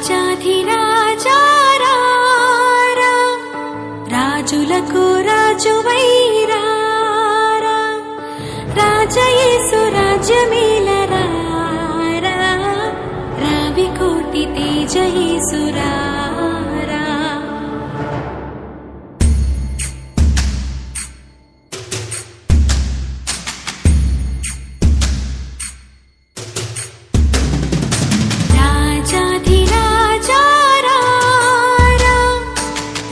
రాజాధిరాజా రారా, రాజులకు రాజువైరా, రాజయేసు రాజ్యమేలరా, రావి కోటి తేజయేసురా. రాజాధిరాజా రారా,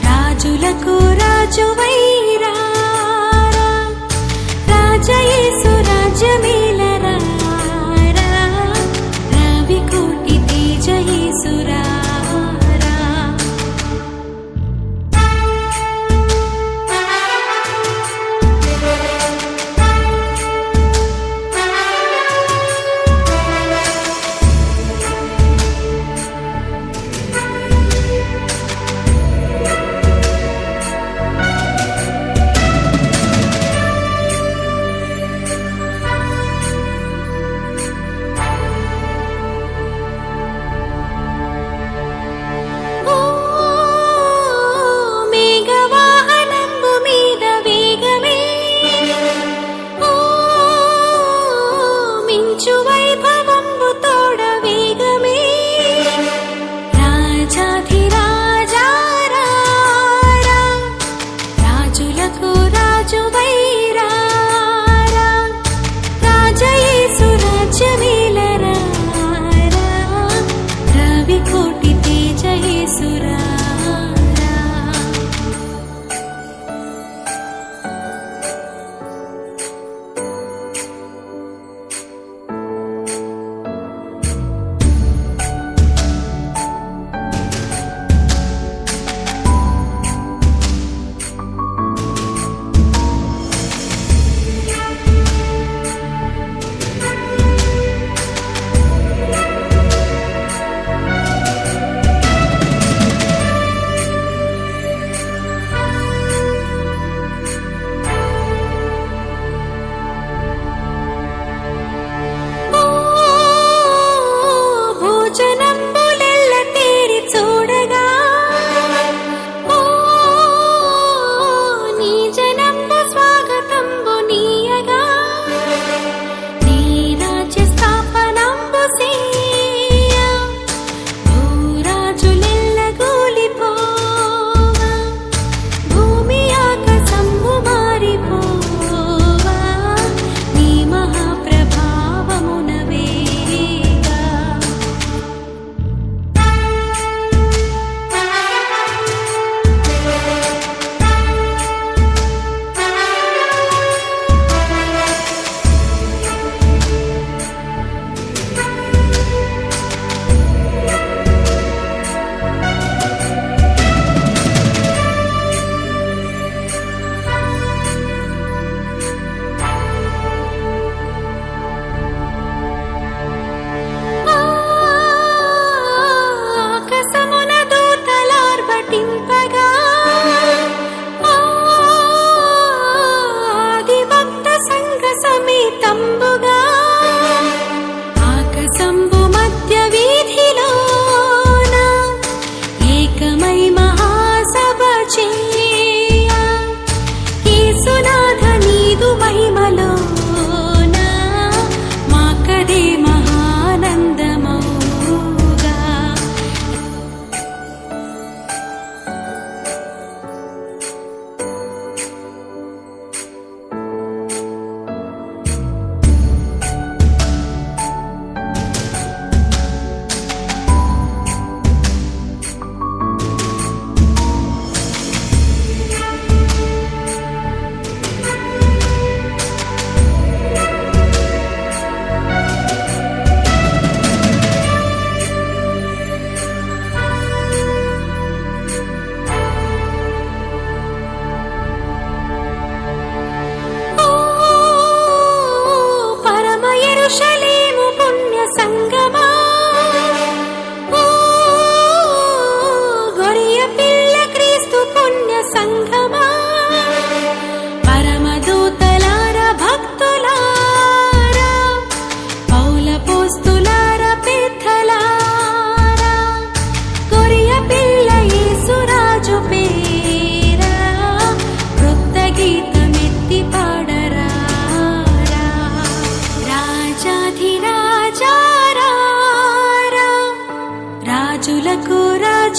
రాజులకు రాజువైరా, రాజయేసు రాజ్యమేలరా, రావి కోటి తేజయేసురా.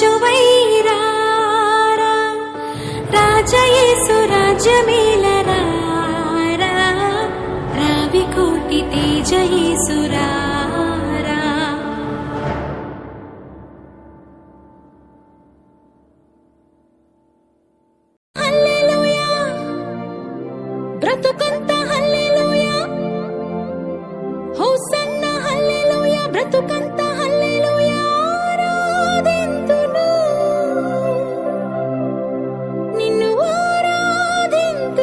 రాజువైరా రాజయేసు రాజ్యమేలరా రావికోటి తేజయేసురా హల్లెలూయా బ్రతుకంతా హల్లెలూయా హోసన్నా హల్లెలూయా బ్రతుకంతా హల్లెలూయా ఆరాధింతును నిన్ను ఆరాధింతును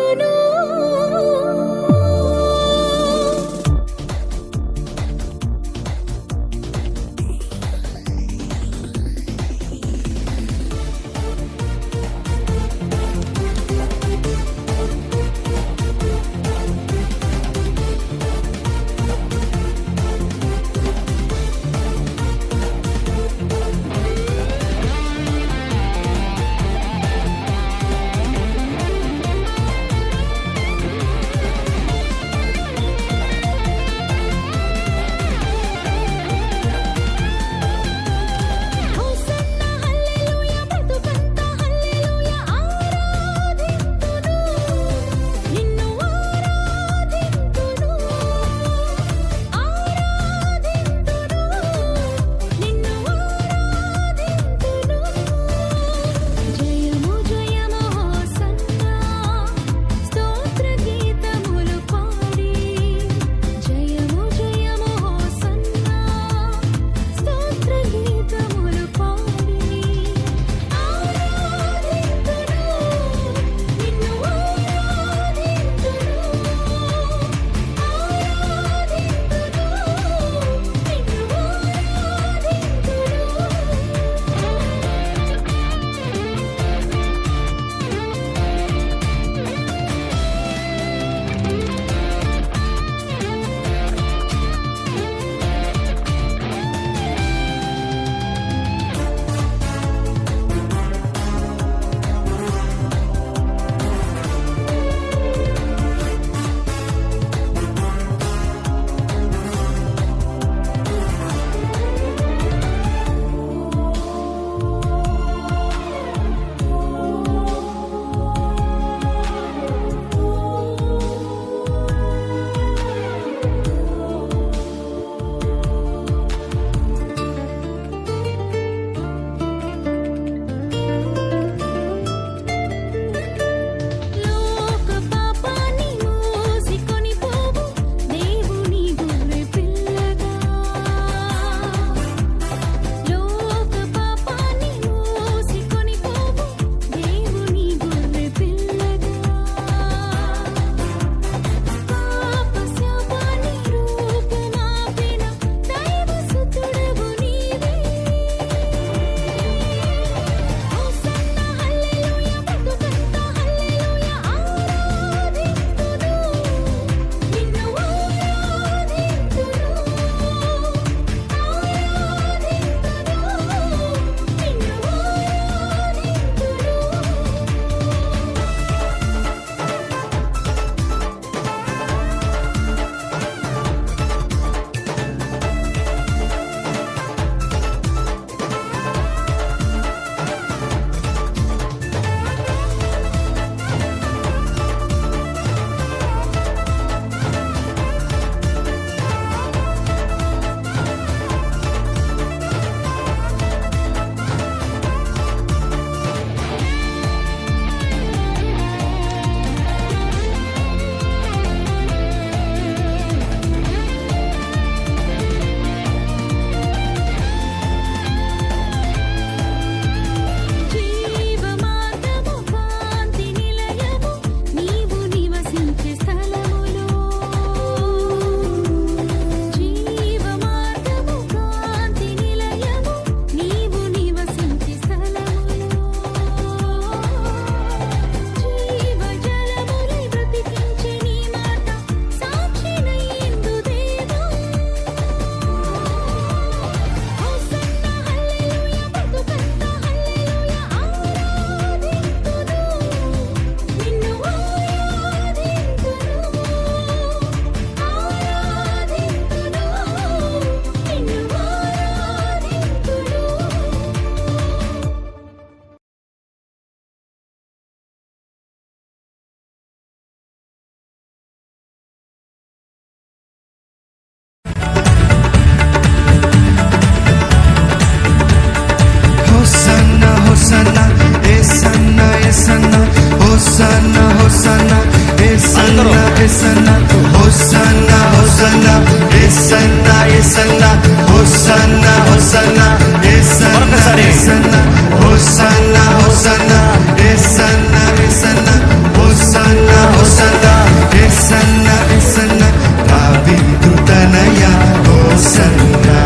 హోసన్నా హోసన్నా యేసన్నా యేసన్నా హోసన్నా హోసన్నా యేసన్నా యేసన్నా హోసన్నా హోసన్నా యేసన్నా యేసన్నా దావీదు తనయ హోసన్నా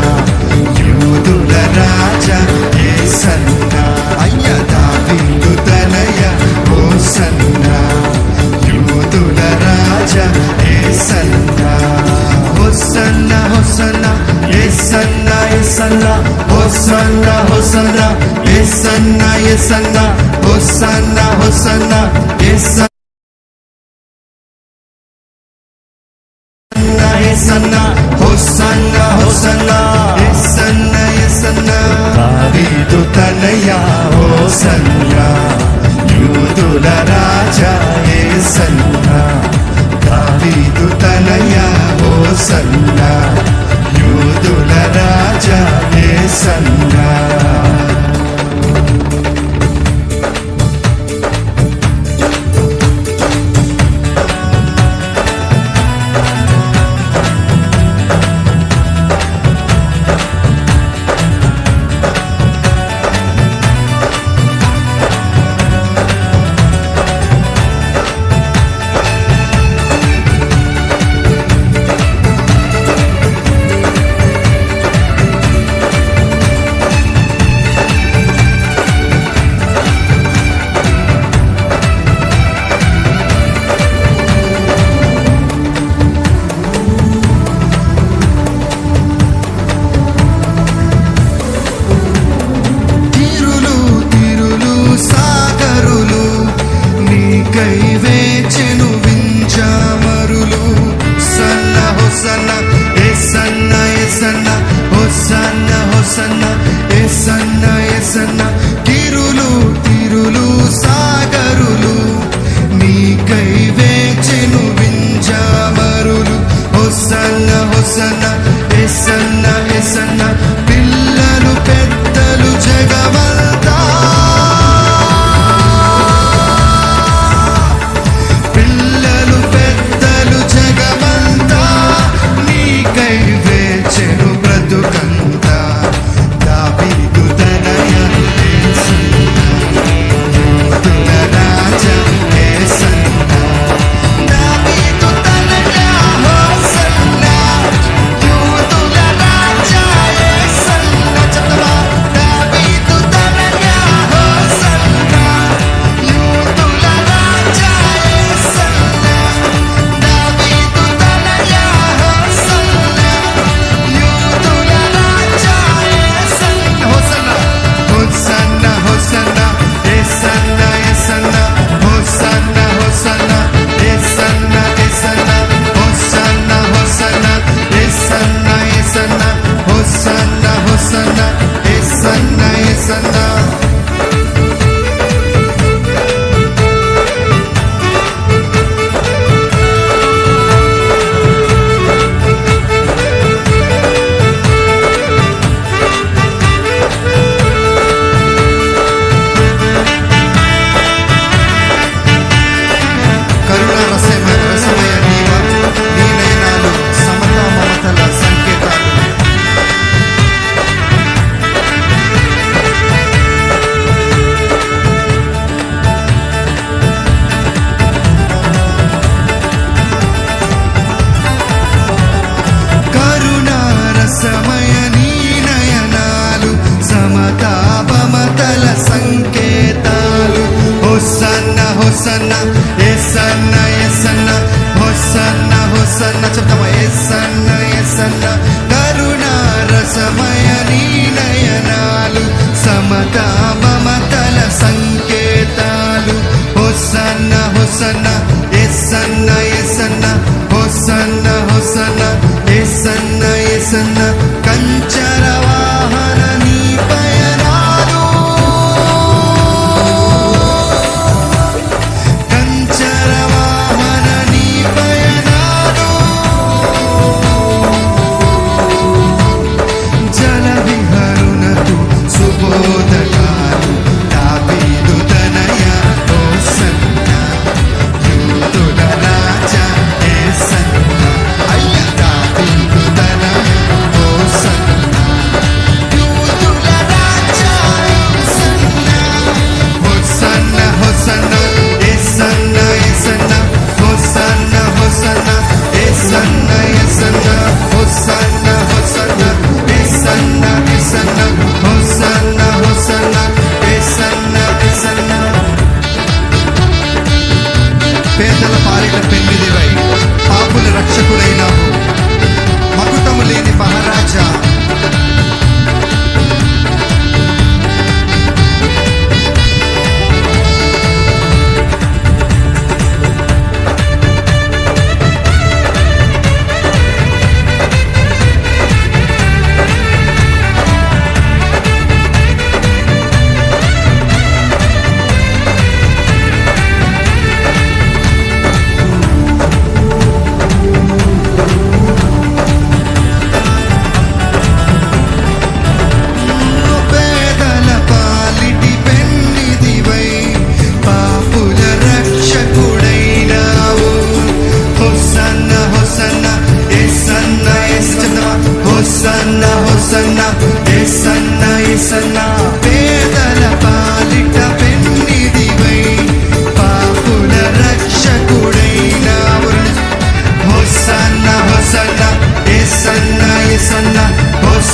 యూదుల రాజా యేసన్నా అయ్యా దావీదు తనయ హోసన్నా యూదుల రాజా యేసన్నా హోసన్నా హోసన్నా యేసన్నా యేసన్నా హోసన్నా హోసన్నా యేసన్నా యేసన్నా హోసన్నా హోసన్నా యేసన్నా యేసన్నా హోసన్నా హోసన్నా యేసన్నా యేసన్నా దావీదు తనయ హోసన్నా యూదుల రాజా యేసన్నా దావీదు తనయ హోసన్నా యూదుల రాజా యేసన్నా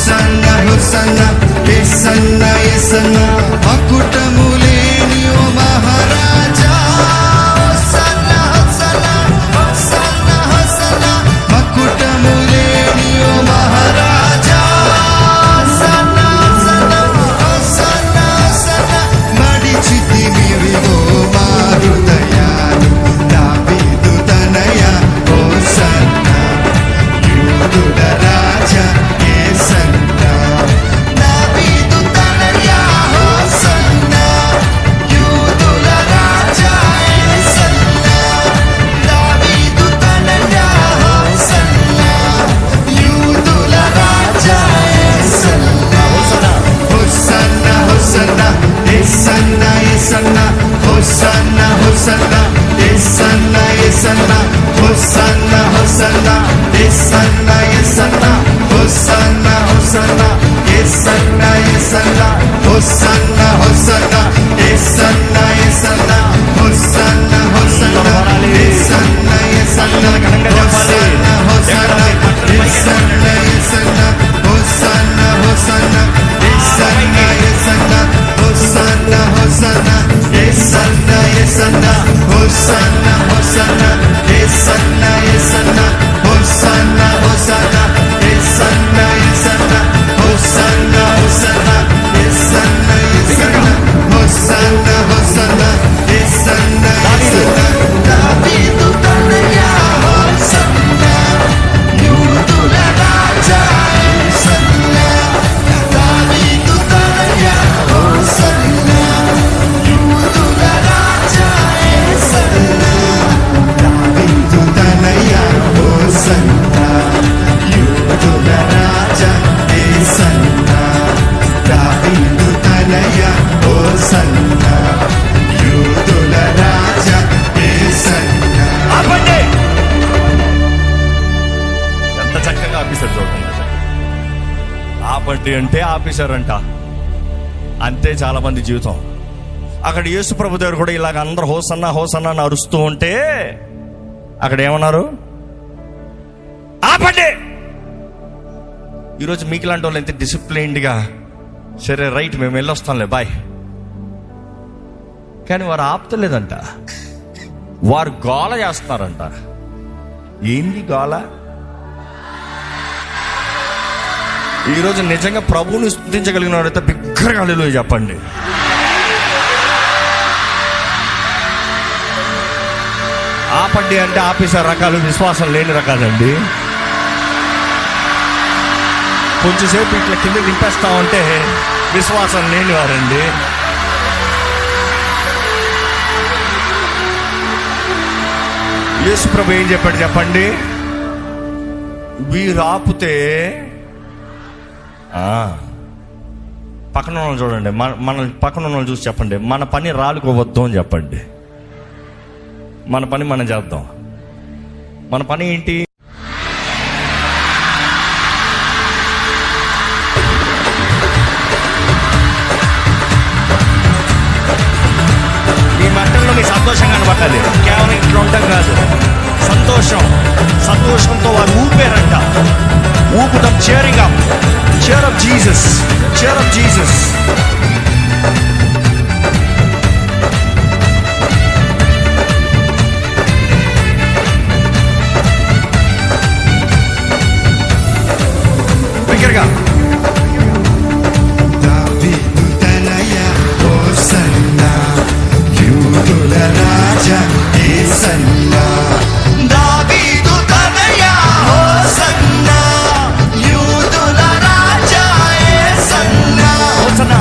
హోసన్నా హోసన్నా యేసన్నా యేసన్నా మకుటము లేని ఓ మహారాజా హోసన్నా హోసన్నా హోసన్నా హోసన్నా మకుటము లేని ఓ మహారాజా హోసన్నా హోసన్నా హోసన్నా హోసన్నా మడిచితివివో మా హృదయాలు దావీదు తనయ హోసన్నా యూదుల రాజా యేసన్నా దావీదు తనయ హోసన్నా యూదుల రాజా యేసన్నా దావీదు తనయ హోసన్నా యూదుల రాజా యేసన్నా హోసన్నా హోసన్నా యేసన్నా యేసన్నా హోసన్నా హోసన్నా యేసన్నా యేసన్నా హోసన్నా హోసన్నా యేసన్నా యేసన్నా హోసన్నా హోసన్నా యేసన్నా యేసన్నా హోసన్నా హోసన్నా యేసన్నా యేసన్నా హోసన్నా హోసన్నా యేసన్నా యేసన్నా హోసన్నా హోసన్నా యేసన్నా యేసన్నా హోసన్నా హోసన్నా యేసన్నా యేసన్నా హోసన్నా హోసన్నా యేసన్నా యేసన్నా హోసన్నా హోసన్నా యేసన్నా యేసన్నా హోసన్నా హోసన్నా యేసన్నా యేసన్నా హోసన్నా హోసన్నా యేసన్నా యేసన్నా హోసన్నా హోసన్నా యేసన్నా యేసన్నా దావీదు తనయ హోసన్నా యూదుల రాజా యేసన్నా దావీదు తనయ హోసన్నా యూదుల రాజా యేసన్నా దావీదు తనయ హోసన్నా యూదుల రాజా యేసన్నా దావీదు తనయ హోసన్నా యూదుల రాజా యేసన్నా. ఆపండి. ఎంత చక్కగా ఆపేశారు చూడండి. ఆపండి అంటే ఆపేశారంట. అంతే చాలా మంది జీవితం. అక్కడ యేసు ప్రభు దగ్గర కూడా ఇలాగ అందరూ హోసన్నా హోసన్నా అని అరుస్తూ ఉంటే అక్కడ ఏమన్నారు? ఆపండి. ఈరోజు మీకు లాంటి వాళ్ళు ఎంత డిసిప్లైన్డ్గా సరే రైట్ మేము వెళ్ళొస్తాంలే బాయ్, కానీ వారు ఆపుతలేదంట. వారు గోల చేస్తున్నారంట. ఏంది గోల? ఈరోజు నిజంగా ప్రభువుని స్తుతించగలిగిన వాడైతే బిగ్గరగా హల్లెలూయా చెప్పండి. ఆపండి అంటే ఆపేసే రకాలు విశ్వాసం లేని రకాలండి. కొంచెంసేపు ఇట్లా కింద దింపేస్తా ఉంటే విశ్వాసం లేని వారండి. యేసు ప్రభు ఏం చెప్పాడు చెప్పండి? వీరు ఆపితే పక్కన వాళ్ళని చూడండి, మన పక్కన వాళ్ళని చూసి చెప్పండి, మన పని రాలుకోవద్దు అని చెప్పండి. మన పని మనం చేద్దాం. మన పని ఏంటి? ఈ మంటల్లో మీ సంతోషం కనబడాలి. కేవలం ఇట్లా ఉండడం కాదు. సంతోషంతో వారు ఊపారంట. ఊపుదాం. cheering up, cheer up Jesus, cheer up Jesus. బిగ్గరగా దావీదు తనయ హోసన్నా యూదుల రాజా యేసన్నా దావీదు తనయ హోసన్నా యూదుల రాజా యేసన్నా హోసన్నా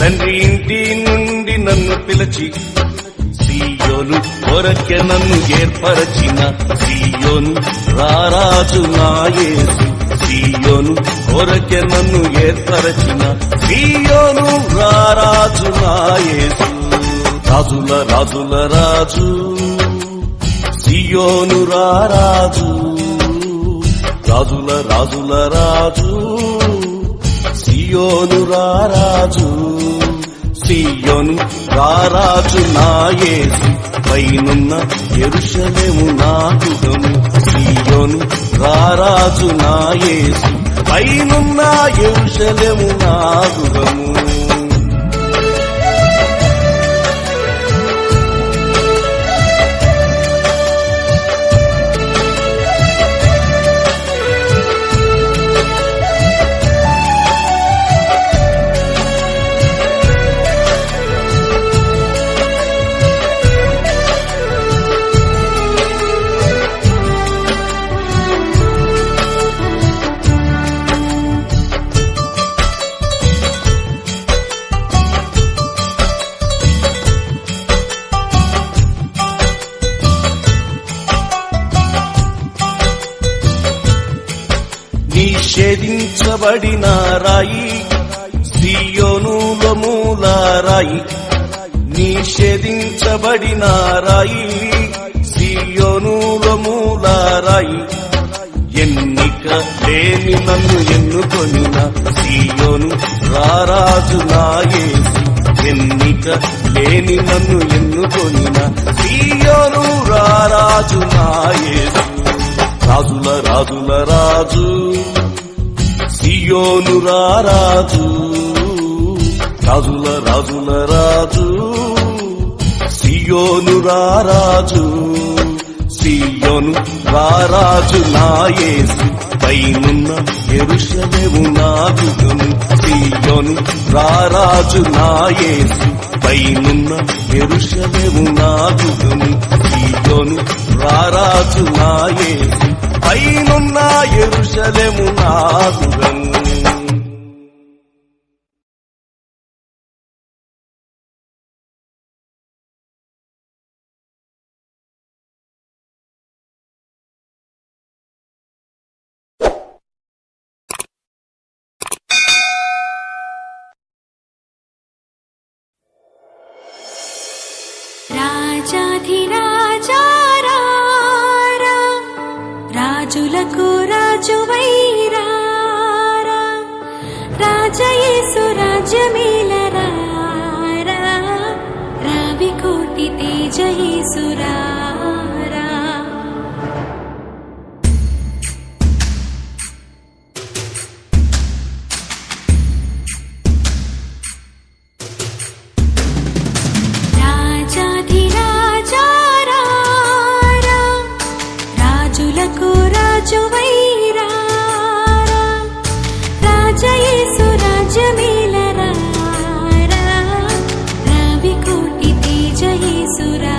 తండ్రి ఇంటి నుండి నన్ను పిలిచి సీయోను కొరకే నన్ను ఏర్పరచిన సీయోను రారాజు నా యేసు సీయోను కొరకే నన్ను ఏర్పరచిన సీయోను రారాజు నా యేసు రాజుల రాజుల రాజు సీయోను రారాజు రాజుల రాజుల రాజు సీయోను రారాజు సీయోను రారాజు నా యేసు పైనున్న యెరూషలేము నా గృహము సీయోను రారాజు నా యేసు పైనున్న యెరూషలేము నా గృహము నిషేధించబడిన రాయి సీయోనులో మూలరాయి నిషేధించబడిన రాయి సీయోనులో మూలరాయి ఎన్నిక లేని నన్ను ఎన్నుకొనిన సీయోను రారాజు నా యేసు ఎన్నిక లేని నన్ను ఎన్నుకొనిన సీయోను రారాజు నా యేసు రాజుల రాజుల రాజు సీయోను రారాజు రాజుల రాజుల రాజు సీయోను రారాజు సీయోను రారాజు నా యేసు పైనున్న యెరూషలేము నా గృహము సీయోను రారాజు నా యేసు పైనున్న యెరూషలేము నా గృహము సీయోను రారాజు నా యేసు పైనున్న యెరూషలేము నా గృహము రాజాధిరాజా రారా, రాజులకు రాజువైరారా, రాజయేసు రాజ్యమేలరా, రావి కోటి తేజయేసురా రాజయేసు రాజ్యమేలరా, రావి కోటి తేజయేసురా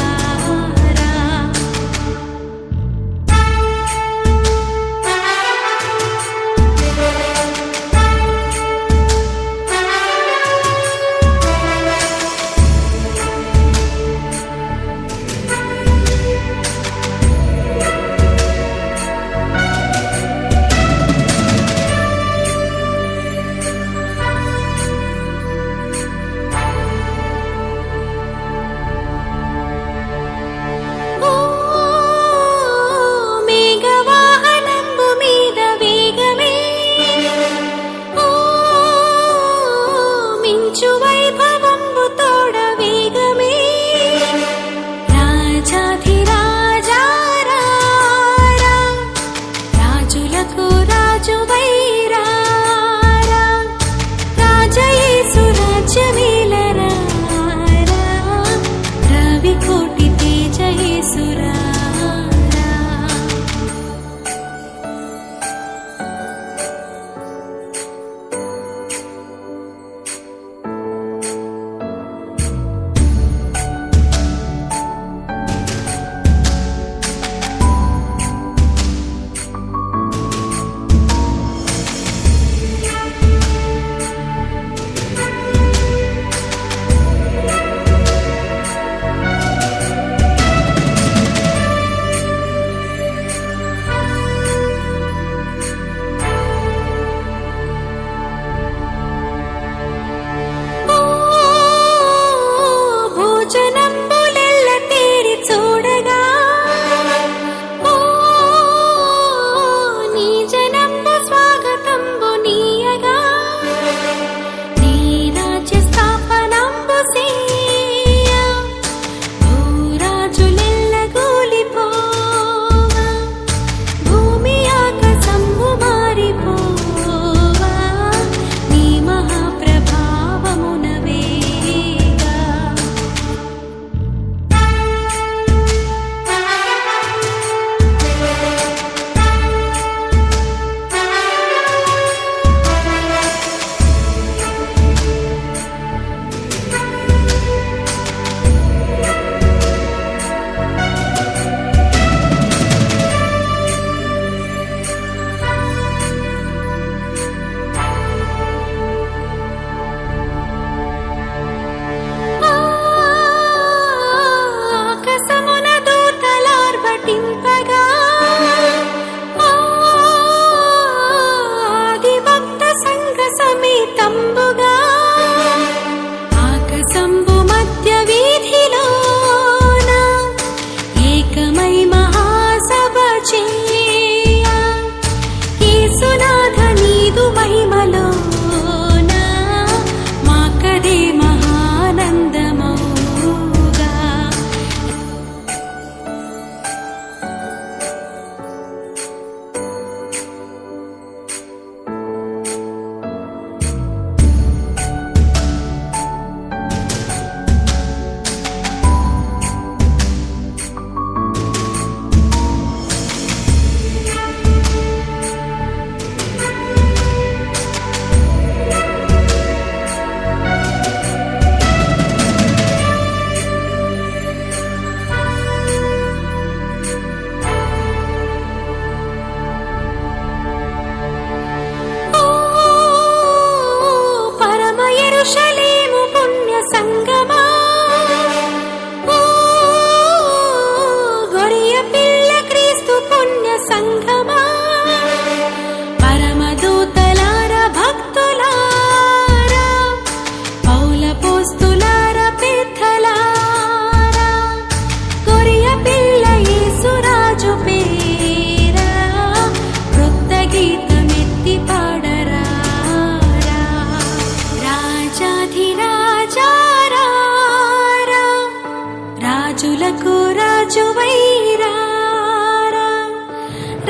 రాజులకు రాజువైరా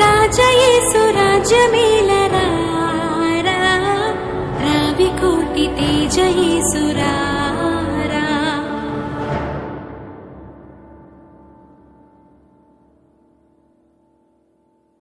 రాజయేసు రాజ్యమే